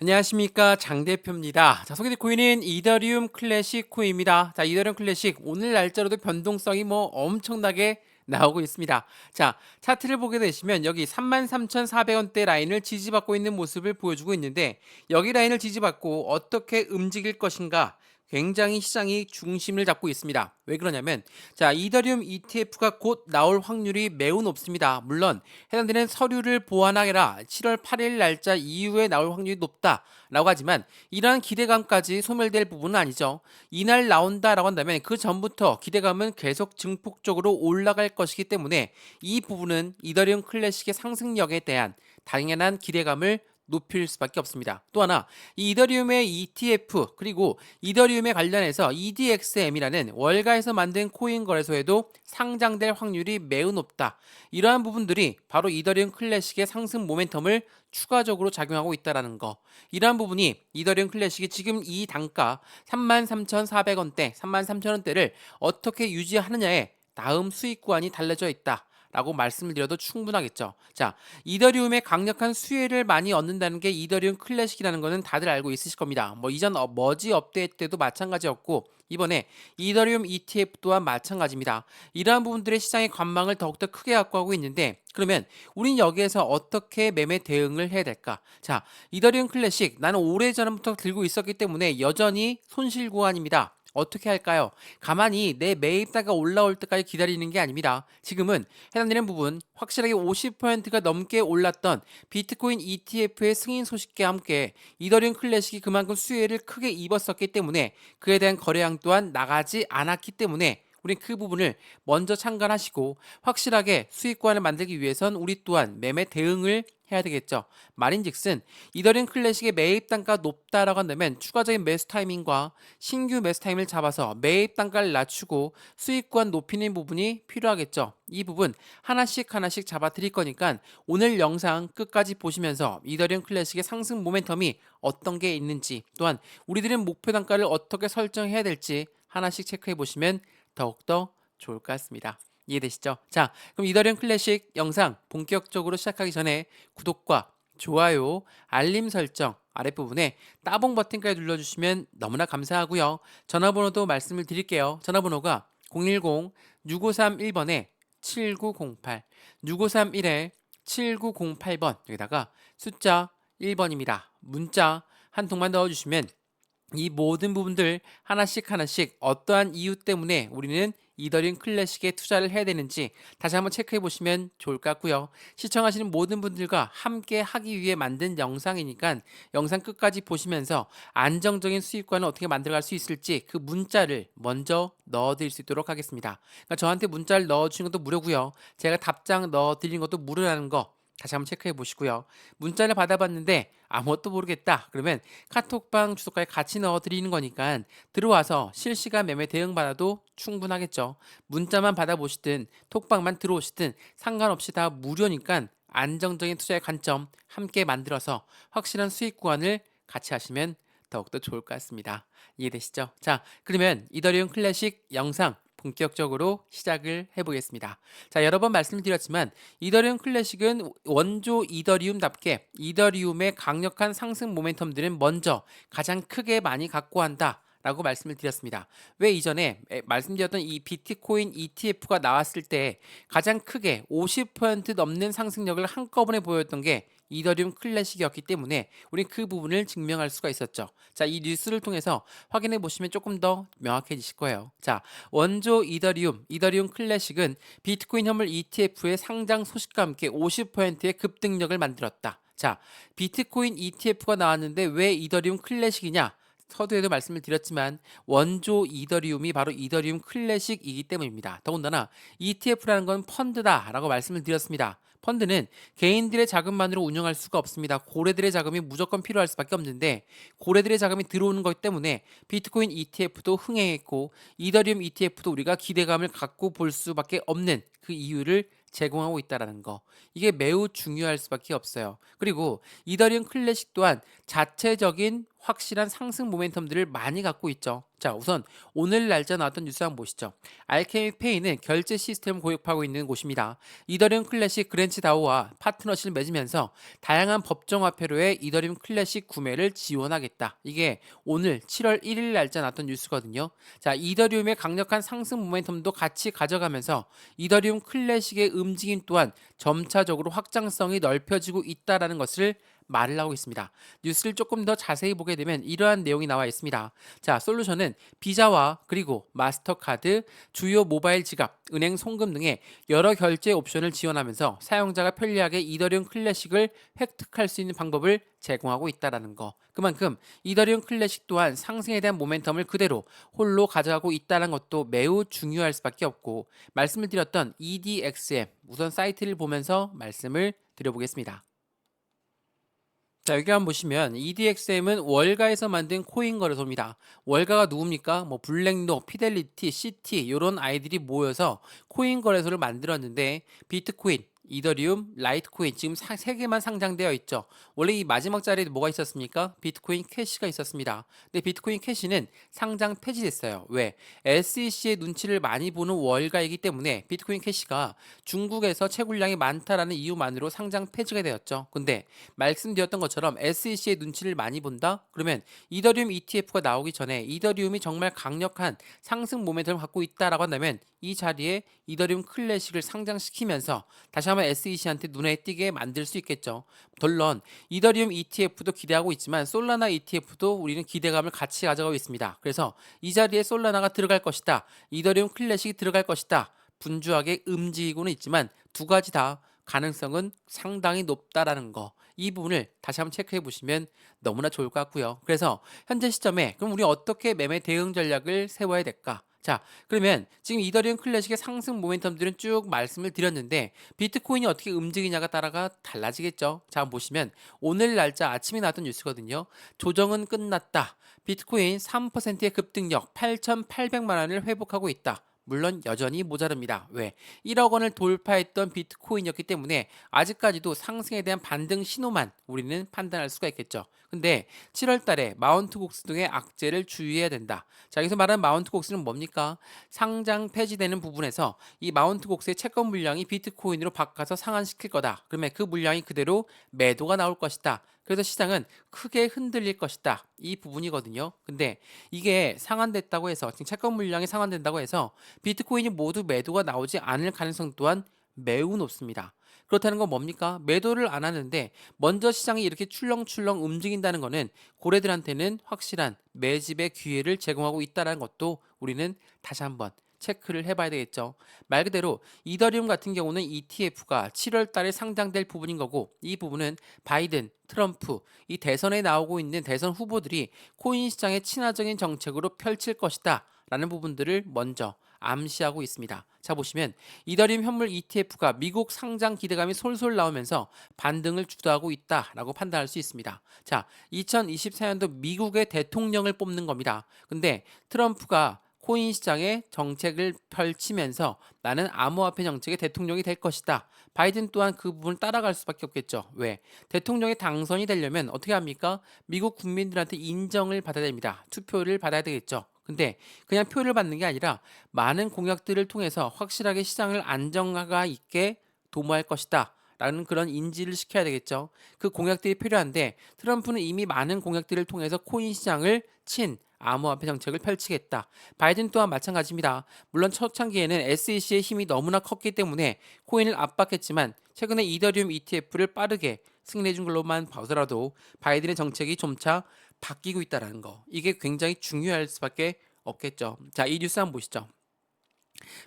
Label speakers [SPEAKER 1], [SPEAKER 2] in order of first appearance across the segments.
[SPEAKER 1] 안녕하십니까, 장 대표입니다. 자, 소개될 코인은 이더리움 클래식 코인입니다. 자, 이더리움 클래식 오늘 날짜로도 변동성이 엄청나게 나오고 있습니다. 자, 차트를 보게 되시면 여기 33,400원대 라인을 지지받고 있는 모습을 보여주고 있는데, 여기 라인을 지지받고 어떻게 움직일 것인가 굉장히 시장이 중심을 잡고 있습니다. 왜 그러냐면, 자, 이더리움 ETF가 곧 나올 확률이 매우 높습니다. 물론 해당되는 서류를 보완하라 7월 8일 날짜 이후에 나올 확률이 높다라고 하지만, 이러한 기대감까지 소멸될 부분은 아니죠. 이날 나온다라고 한다면 그 전부터 기대감은 계속 증폭적으로 올라갈 것이기 때문에, 이 부분은 이더리움 클래식의 상승력에 대한 당연한 기대감을 높일 수밖에 없습니다. 또 하나, 이 이더리움의 ETF 그리고 이더리움에 관련해서 EDXM이라는 월가에서 만든 코인 거래소에도 상장될 확률이 매우 높다. 이러한 부분들이 바로 이더리움 클래식의 상승 모멘텀을 추가적으로 작용하고 있다는 거. 이러한 부분이 이더리움 클래식이 지금 이 단가 33,400원대, 33,000원대를 어떻게 유지하느냐에 다음 수익 구간이 달려져 있다 라고 말씀을 드려도 충분하겠죠. 자, 이더리움의 강력한 수혜를 많이 얻는다는 게 이더리움 클래식이라는 거는 다들 알고 있으실 겁니다. 이전 머지 업데이트 때도 마찬가지였고, 이번에 이더리움 ETF 또한 마찬가지입니다. 이러한 부분들의 시장의 관망을 더욱더 크게 갖고 가고 있는데, 그러면 우린 여기에서 어떻게 매매 대응을 해야 될까? 자, 이더리움 클래식 나는 오래전부터 들고 있었기 때문에 여전히 손실 구간입니다. 어떻게 할까요? 가만히 내 매입가가 올라올 때까지 기다리는 게 아닙니다. 지금은 해당되는 부분, 확실하게 50%가 넘게 올랐던 비트코인 ETF의 승인 소식과 함께 이더리움 클래식이 그만큼 수혜를 크게 입었었기 때문에, 그에 대한 거래량 또한 나가지 않았기 때문에 우린 그 부분을 먼저 참관하시고, 확실하게 수익권을 만들기 위해선 우리 또한 매매 대응을 해야 되겠죠. 말인즉슨 이더리움 클래식의 매입 단가가 높다라고 한다면 추가적인 매수 타이밍과 신규 매수 타이밍을 잡아서 매입 단가를 낮추고 수익권 높이는 부분이 필요하겠죠. 이 부분 하나씩 하나씩 잡아 드릴 거니까 오늘 영상 끝까지 보시면서 이더리움 클래식의 상승 모멘텀이 어떤 게 있는지, 또한 우리들은 목표 단가를 어떻게 설정해야 될지 하나씩 체크해 보시면 더욱더 좋을 것 같습니다. 이해되시죠? 자, 그럼 이더리움 클래식 영상 본격적으로 시작하기 전에 구독과 좋아요, 알림 설정 아랫부분에 따봉 버튼까지 눌러주시면 너무나 감사하고요. 전화번호도 말씀을 드릴게요. 전화번호가 010-6531번에 7908, 6531에 7908번, 여기다가 숫자 1번입니다. 문자 한 통만 넣어주시면 이 모든 부분들 하나씩 하나씩 어떠한 이유 때문에 우리는 이더리움 클래식에 투자를 해야 되는지 다시 한번 체크해 보시면 좋을 것 같고요. 시청하시는 모든 분들과 함께 하기 위해 만든 영상이니까 영상 끝까지 보시면서 안정적인 수익관을 어떻게 만들어갈 수 있을지 그 문자를 먼저 넣어드릴 수 있도록 하겠습니다. 그러니까 저한테 문자를 넣어주는 것도 무료고요. 제가 답장 넣어드리는 것도 무료라는 거 다시 한번 체크해 보시고요. 문자를 받아봤는데 아무것도 모르겠다 그러면 카톡방 주소까지 같이 넣어드리는 거니까 들어와서 실시간 매매 대응 받아도 충분하겠죠. 문자만 받아보시든 톡방만 들어오시든 상관없이 다 무료니까 안정적인 투자의 관점 함께 만들어서 확실한 수익 구간을 같이 하시면 더욱더 좋을 것 같습니다. 이해되시죠? 자, 그러면 이더리움 클래식 영상 본격적으로 시작을 해보겠습니다. 자, 여러 번 말씀드렸지만 이더리움 클래식은 원조 이더리움답게 이더리움의 강력한 상승 모멘텀들은 먼저 가장 크게 많이 갖고 한다 라고 말씀을 드렸습니다. 왜 이전에 말씀드렸던 이 비트코인 ETF가 나왔을 때 가장 크게 50% 넘는 상승력을 한꺼번에 보였던 게 이더리움 클래식이었기 때문에 우린 그 부분을 증명할 수가 있었죠. 자, 이 뉴스를 통해서 확인해 보시면 조금 더 명확해지실 거예요. 자, 원조 이더리움 클래식은 비트코인 현물 ETF의 상장 소식과 함께 50%의 급등력을 만들었다. 자, 비트코인 ETF가 나왔는데 왜 이더리움 클래식이냐? 서두에도 말씀을 드렸지만 원조 이더리움이 바로 이더리움 클래식이기 때문입니다. 더군다나 ETF라는 건 펀드다라고 말씀을 드렸습니다. 펀드는 개인들의 자금만으로 운영할 수가 없습니다. 고래들의 자금이 무조건 필요할 수밖에 없는데, 고래들의 자금이 들어오는 것 때문에 비트코인 ETF도 흥행했고 이더리움 ETF도 우리가 기대감을 갖고 볼 수밖에 없는 그 이유를 제공하고 있다는 거. 이게 매우 중요할 수밖에 없어요. 그리고 이더리움 클래식 또한 자체적인 확실한 상승 모멘텀들을 많이 갖고 있죠. 자, 우선 오늘 날짜 나왔던 뉴스 한번 보시죠. 알케이페이는 결제 시스템을 고집하고 있는 곳입니다. 이더리움 클래식 그랜치 다오와 파트너십을 맺으면서 다양한 법정 화폐로의 이더리움 클래식 구매를 지원하겠다. 이게 오늘 7월 1일 날짜 나왔던 뉴스거든요. 자, 이더리움의 강력한 상승 모멘텀도 같이 가져가면서 이더리움 클래식의 움직임 또한 점차적으로 확장성이 넓혀지고 있다라는 것을 말을 하고 있습니다. 뉴스를 조금 더 자세히 보게 되면 이러한 내용이 나와 있습니다. 자, 솔루션은 비자와 그리고 마스터카드, 주요 모바일 지갑, 은행 송금 등의 여러 결제 옵션을 지원하면서 사용자가 편리하게 이더리움 클래식을 획득할 수 있는 방법을 제공하고 있다라는 거. 그만큼 이더리움 클래식 또한 상승에 대한 모멘텀을 그대로 홀로 가져가고 있다는 것도 매우 중요할 수밖에 없고, 말씀을 드렸던 EDXM 우선 사이트를 보면서 말씀을 드려보겠습니다. 자, 여기 한번 보시면 EDXM은 월가에서 만든 코인 거래소입니다. 월가가 누굽니까? 뭐 블랙록, 피델리티, 시티 이런 아이들이 모여서 코인 거래소를 만들었는데, 비트코인, 이더리움, 라이트코인 지금 세 개만 상장되어 있죠. 원래 이 마지막 자리에 뭐가 있었습니까? 비트코인 캐시가 있었습니다. 근데 비트코인 캐시는 상장 폐지됐어요. 왜? SEC의 눈치를 많이 보는 월가이기 때문에 비트코인 캐시가 중국에서 채굴량이 많다라는 이유만으로 상장 폐지가 되었죠. 근데 말씀드렸던 것처럼 SEC의 눈치를 많이 본다? 그러면 이더리움 ETF가 나오기 전에 이더리움이 정말 강력한 상승 모멘텀을 갖고 있다라고 한다면 이 자리에 이더리움 클래식을 상장시키면서 다시 한번 SEC한테 눈에 띄게 만들 수 있겠죠. 물론 이더리움 ETF도 기대하고 있지만 솔라나 ETF도 우리는 기대감을 같이 가져가고 있습니다. 그래서 이 자리에 솔라나가 들어갈 것이다, 이더리움 클래식이 들어갈 것이다, 분주하게 움직이고는 있지만 두 가지 다 가능성은 상당히 높다라는 거, 이 부분을 다시 한번 체크해 보시면 너무나 좋을 것 같고요. 그래서 현재 시점에 그럼 우리 어떻게 매매 대응 전략을 세워야 될까? 자, 그러면 지금 이더리움 클래식의 상승 모멘텀들은 쭉 말씀을 드렸는데 비트코인이 어떻게 움직이냐가 따라가 달라지겠죠. 자, 한번 보시면 오늘 날짜 아침에 나왔던 뉴스거든요. 조정은 끝났다. 비트코인 3%의 급등력 8,800만 원을 회복하고 있다. 물론 여전히 모자릅니다. 왜? 1억 원을 돌파했던 비트코인이었기 때문에 아직까지도 상승에 대한 반등 신호만 우리는 판단할 수가 있겠죠. 근데 7월 달에 마운트 곡스 등의 악재를 주의해야 된다. 자, 여기서 말하는 마운트 곡스는 뭡니까? 상장 폐지되는 부분에서 이 마운트 곡스의 채권 물량이 비트코인으로 바꿔서 상환시킬 거다. 그러면 그 물량이 그대로 매도가 나올 것이다. 그래서 시장은 크게 흔들릴 것이다. 이 부분이거든요. 근데 이게 상환됐다고 해서, 지금 채권 물량이 상환된다고 해서 비트코인이 모두 매도가 나오지 않을 가능성 또한 매우 높습니다. 그렇다는 건 뭡니까? 매도를 안 하는데 먼저 시장이 이렇게 출렁출렁 움직인다는 것은 고래들한테는 확실한 매집의 기회를 제공하고 있다는 것도 우리는 다시 한번 체크를 해봐야 되겠죠. 말 그대로 이더리움 같은 경우는 ETF가 7월 달에 상장될 부분인 거고, 이 부분은 바이든, 트럼프, 이 대선에 나오고 있는 대선 후보들이 코인 시장의 친화적인 정책으로 펼칠 것이다 라는 부분들을 먼저 암시하고 있습니다. 자, 보시면 이더리움 현물 ETF가 미국 상장 기대감이 솔솔 나오면서 반등을 주도하고 있다라고 판단할 수 있습니다. 자, 2024년도 미국의 대통령을 뽑는 겁니다. 근데 트럼프가 코인 시장에 정책을 펼치면서 나는 암호화폐 정책의 대통령이 될 것이다. 바이든 또한 그 부분을 따라갈 수밖에 없겠죠. 왜? 대통령이 당선이 되려면 어떻게 합니까? 미국 국민들한테 인정을 받아야 됩니다. 투표를 받아야 되겠죠. 근데 그냥 표를 받는 게 아니라 많은 공약들을 통해서 확실하게 시장을 안정화가 있게 도모할 것이다 라는 그런 인지를 시켜야 되겠죠. 그 공약들이 필요한데 트럼프는 이미 많은 공약들을 통해서 코인 시장을 친 암호화폐 정책을 펼치겠다. 바이든 또한 마찬가지입니다. 물론 초창기에는 SEC의 힘이 너무나 컸기 때문에 코인을 압박했지만 최근에 이더리움 ETF를 빠르게 승인해준 걸로만 봐서라도 바이든의 정책이 점차 바뀌고 있다는 거, 이게 굉장히 중요할 수밖에 없겠죠. 자, 이 뉴스 한번 보시죠.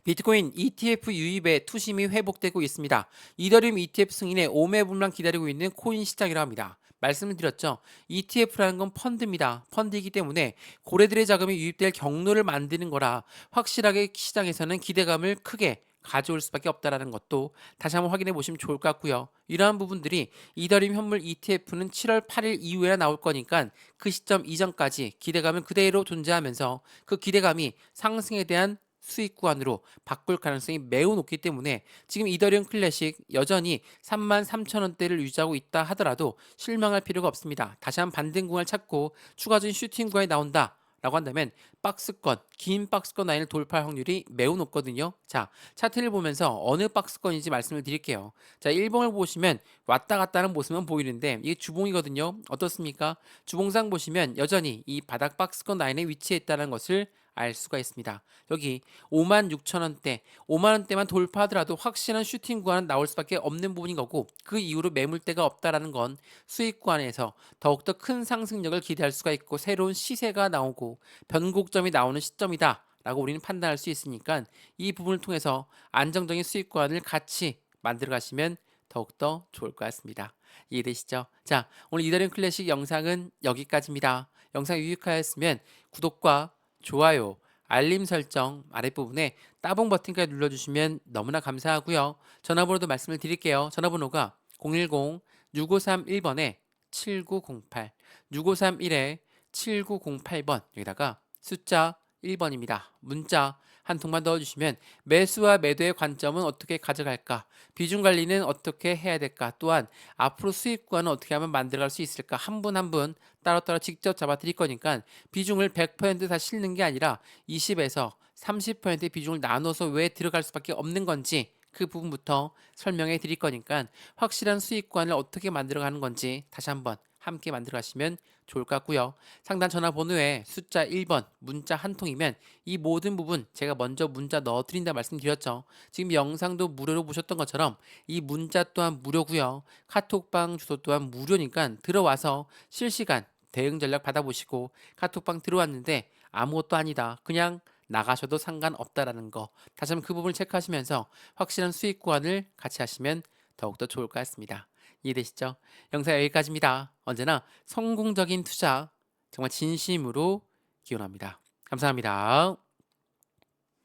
[SPEAKER 1] 비트코인 ETF 유입에 투심이 회복되고 있습니다. 이더리움 ETF 승인에 오매불만 기다리고 있는 코인 시장이라 합니다. 말씀을 드렸죠. ETF라는 건 펀드입니다. 펀드이기 때문에 고래들의 자금이 유입될 경로를 만드는 거라 확실하게 시장에서는 기대감을 크게 가져올 수밖에 없다라는 것도 다시 한번 확인해 보시면 좋을 것 같고요. 이러한 부분들이 이더리움 현물 ETF는 7월 8일 이후에 나올 거니까 그 시점 이전까지 기대감은 그대로 존재하면서 그 기대감이 상승에 대한 수익 구간으로 바꿀 가능성이 매우 높기 때문에 지금 이더리움 클래식 여전히 33,000원대를 유지하고 있다 하더라도 실망할 필요가 없습니다. 다시 한번 반등 구간을 찾고 추가적인 슈팅 구간이 나온다 라고 한다면 박스권, 긴 박스권 라인을 돌파할 확률이 매우 높거든요. 자, 차트를 보면서 어느 박스권인지 말씀을 드릴게요. 자, 일봉을 보시면 왔다 갔다 하는 모습만 보이는데 이게 주봉이거든요. 어떻습니까? 주봉상 보시면 여전히 이 바닥 박스권 라인에 위치해 있다는 것을 알 수가 있습니다. 여기 56,000원대, 5만원대만 돌파하더라도 확실한 슈팅 구간은 나올 수밖에 없는 부분인 거고 그 이후로 매물대가 없다라는 건 수익 구간에서 더욱더 큰 상승력을 기대할 수가 있고 새로운 시세가 나오고 변곡점이 나오는 시점이다 라고 우리는 판단할 수 있으니까 이 부분을 통해서 안정적인 수익 구간을 같이 만들어 가시면 더욱더 좋을 것 같습니다. 이해되시죠? 자, 오늘 이더리움 클래식 영상은 여기까지입니다. 영상 유익하였으면 구독과 좋아요, 알림 설정 아랫부분에 따봉 버튼까지 눌러주시면 너무나 감사하고요. 전화번호도 말씀을 드릴게요. 전화번호가 010-6531번에 7908, 6531-7908번 여기다가 숫자 1번입니다. 문자 한 통만 넣어주시면 매수와 매도의 관점은 어떻게 가져갈까? 비중 관리는 어떻게 해야 될까? 또한 앞으로 수익 구간은 어떻게 하면 만들어갈 수 있을까? 한 분 한 분 따로따로 직접 잡아 드릴 거니까 비중을 100%다 실는 게 아니라 20에서 30%의 비중을 나눠서 왜 들어갈 수밖에 없는 건지 그 부분부터 설명해 드릴 거니까 확실한 수익 구간을 어떻게 만들어 가는 건지 다시 한번 함께 만들어 가시면 좋을 것 같고요. 상단 전화번호에 숫자 1번 문자 한 통이면 이 모든 부분 제가 먼저 문자 넣어드린다 말씀드렸죠. 지금 영상도 무료로 보셨던 것처럼 이 문자 또한 무료고요. 카톡방 주소 또한 무료니까 들어와서 실시간 대응 전략 받아보시고 카톡방 들어왔는데 아무것도 아니다. 그냥 나가셔도 상관없다라는 거 다시 한번 그 부분을 체크하시면서 확실한 수익 구간을 같이 하시면 더욱더 좋을 것 같습니다. 이해되시죠? 영상 여기까지입니다. 언제나 성공적인 투자 정말 진심으로 기원합니다. 감사합니다.